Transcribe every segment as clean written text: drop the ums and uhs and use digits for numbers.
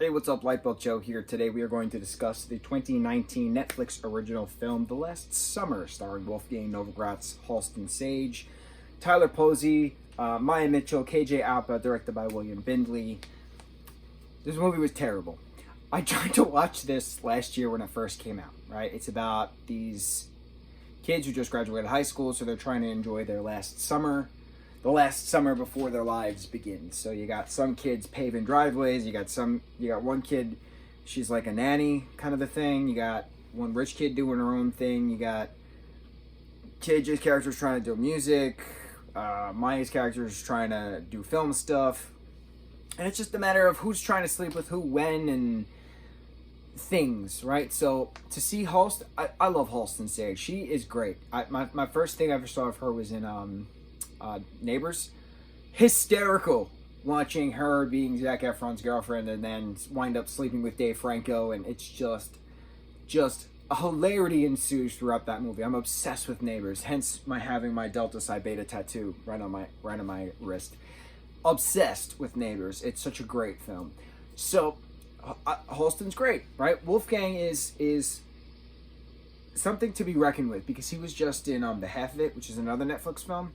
Hey, what's up? Lightbolt Joe here. Today we are going to discuss the 2019 Netflix original film, The Last Summer, starring Wolfgang Novogratz, Halston Sage, Tyler Posey, Maya Mitchell, KJ Apa, directed by William Bindley. This movie was terrible. I tried to watch this last year when it first came out, right? It's about these kids who just graduated high school, so they're trying to enjoy their last summer. The last summer before their lives begin. So you got some kids paving driveways, you got one kid, she's like a nanny kind of a thing, you got one rich kid doing her own thing, you got KJ's character's trying to do music, Maya's character's trying to do film stuff, and it's just a matter of who's trying to sleep with who when and things, right? So to see Halston, I love Halston Sage. She is great. My first thing I ever saw of her was in Neighbors. Hysterical watching her being Zac Efron's girlfriend and then wind up sleeping with Dave Franco, and it's just a hilarity ensues throughout that movie. I'm obsessed with Neighbors, hence my having my Delta Psi Beta tattoo right on my wrist. Obsessed with Neighbors. It's such a great film. So Halston's great, right? Wolfgang is something to be reckoned with because he was just in The Half of It, which is another Netflix film.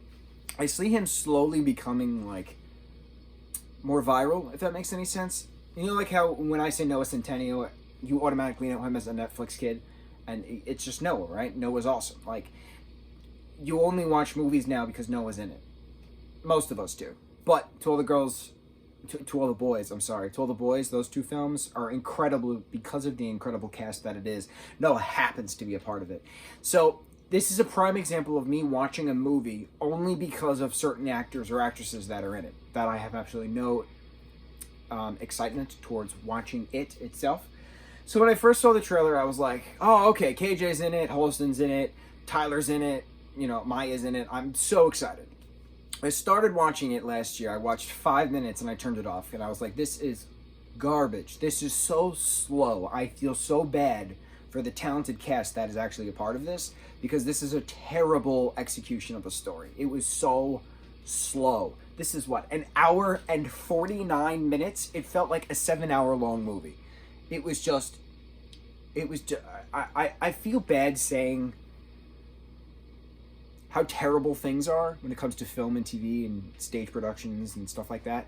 I see him slowly becoming like more viral, if that makes any sense. You know, like how when I say Noah Centineo, you automatically know him as a Netflix kid, and it's just Noah, right? Noah's awesome. Like, you only watch movies now because Noah's in it. Most of us do. But to all the girls, to all the boys, to all the boys, those two films are incredible because of the incredible cast that it is. Noah happens to be a part of it. So this is a prime example of me watching a movie only because of certain actors or actresses that are in it, that I have absolutely no excitement towards watching it itself. So when I first saw the trailer, I was like, oh, okay, KJ's in it, Halston's in it, Tyler's in it, you know, Maya's in it. I'm so excited. I started watching it last year. I watched 5 minutes and I turned it off. And I was like, this is garbage. This is so slow. I feel so bad for the talented cast that is actually a part of this, because this is a terrible execution of a story. It was so slow. This is what, an hour and 49 minutes? It felt like a 7-hour long movie. I feel bad saying how terrible things are when it comes to film and TV and stage productions and stuff like that,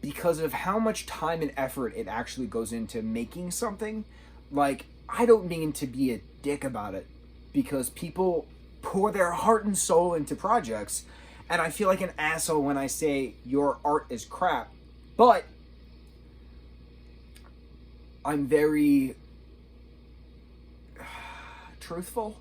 because of how much time and effort it actually goes into making something. Like, I don't mean to be a dick about it, because people pour their heart and soul into projects, and I feel like an asshole when I say your art is crap, but I'm very truthful,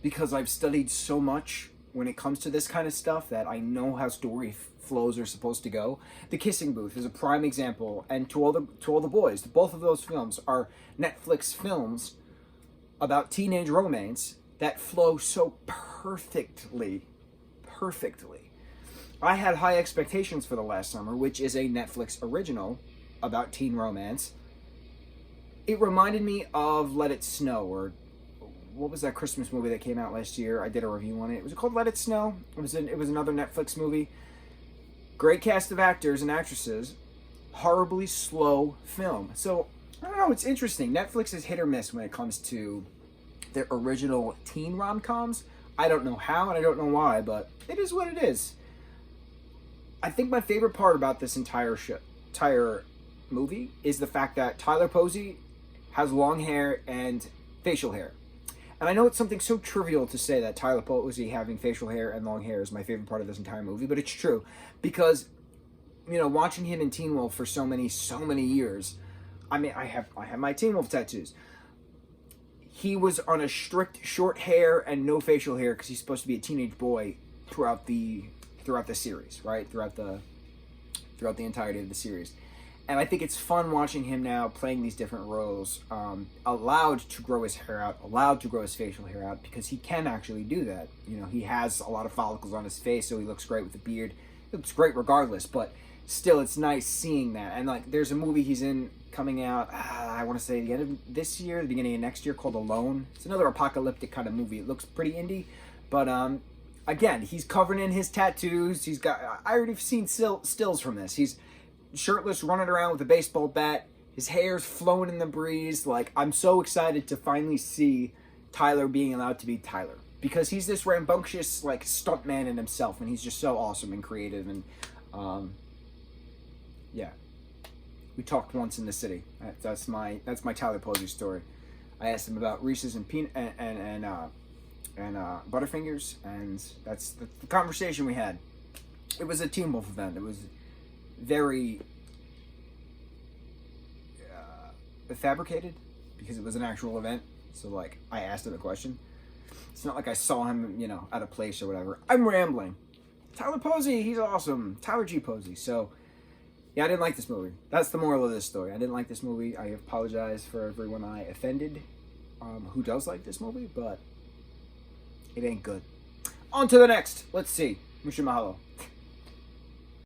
because I've studied so much when it comes to this kind of stuff that I know how story flows are supposed to go. The Kissing Booth is a prime example, and to all the boys, both of those films are Netflix films about teenage romance that flow so perfectly. I had high expectations for The Last Summer, which is a Netflix original about teen romance. It reminded me of Let It Snow, or what was that Christmas movie that came out last year? I did a review on it. Was it called Let It Snow? It was another Netflix movie. Great cast of actors and actresses. Horribly slow film. So, I don't know, it's interesting. Netflix is hit or miss when it comes to their original teen rom-coms. I don't know how and I don't know why, but it is what it is. I think my favorite part about this entire movie is the fact that Tyler Posey has long hair and facial hair. And I know it's something so trivial to say that Tyler Posey having facial hair and long hair is my favorite part of this entire movie, but it's true. Because, you know, watching him in Teen Wolf for so many years, I mean, I have my Teen Wolf tattoos. He was on a strict short hair and no facial hair because he's supposed to be a teenage boy throughout the series, right? Throughout the entirety of the series. And I think it's fun watching him now playing these different roles, allowed to grow his hair out, allowed to grow his facial hair out, because he can actually do that. You know, he has a lot of follicles on his face, so he looks great with the beard. He looks great regardless, but still, it's nice seeing that. And, like, there's a movie he's in coming out, I want to say the end of this year, the beginning of next year, called Alone. It's another apocalyptic kind of movie. It looks pretty indie, but again, he's covered in his tattoos. He's got, I already seen stills from this. He's shirtless, running around with a baseball bat. His hair's flowing in the breeze. Like, I'm so excited to finally see Tyler being allowed to be Tyler. Because he's this rambunctious, like, stuntman in himself. And he's just so awesome and creative. And, yeah. We talked once in the city. That's my Tyler Posey story. I asked him about Reese's and Butterfingers. And that's the conversation we had. It was a Teen Wolf event. It was very fabricated because it was an actual event. So, like, I asked him a question. It's not like I saw him, you know, at a place or whatever. I'm rambling. Tyler Posey, he's awesome. Tyler G. Posey. So, yeah, I didn't like this movie. That's the moral of this story. I didn't like this movie. I apologize for everyone I offended who does like this movie, but it ain't good. On to the next. Let's see. Mucho mahalo.